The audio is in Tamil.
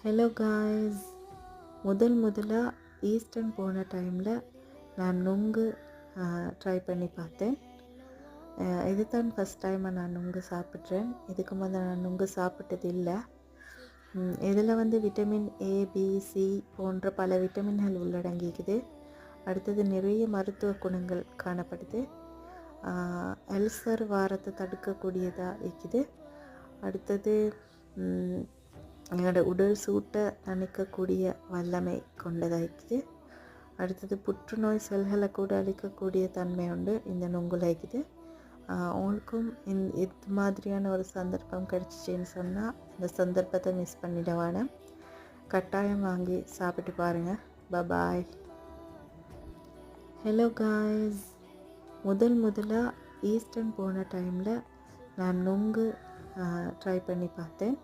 ஹலோ காய்ஸ், முதலாக ஈஸ்டர்ன் போன டைமில் நான் நுங்கு ட்ரை பண்ணி பார்த்தேன். இது தான் ஃபஸ்ட் டைமாக நான் நுங்கு சாப்பிட்றேன். இதுக்கு முதல்ல நான் நுங்கு சாப்பிட்டது இல்லை. இதில் விட்டமின் ஏ, பி, சி போன்ற பல விட்டமின்கள் உள்ளடங்கிக்குது. அடுத்தது நிறைய மருத்துவ குணங்கள் காணப்படுது. அல்சர் வாரத்தை தடுக்கக்கூடியதாக இருக்குது. அடுத்தது எங்களோட உடல் சூட்டை தணிக்கக்கூடிய வல்லமை கொண்டதாக இருக்குது. அடுத்தது புற்றுநோய் செல்களை கூட அழிக்கக்கூடிய தன்மை உண்டு இந்த நுங்குல இருக்குது. உங்களுக்கும் இது மாதிரியான ஒரு சந்தர்ப்பம் கிடச்சிச்சின்னு சொன்னால் இந்த சந்தர்ப்பத்தை மிஸ் பண்ணிடவான கட்டாயம் வாங்கி சாப்பிட்டு பாருங்கள். பாய். ஹலோ காய்ஸ், முதலாக ஈஸ்டர்ன் போன டைமில் நான் நுங்கு ட்ரை பண்ணி பார்த்தேன்.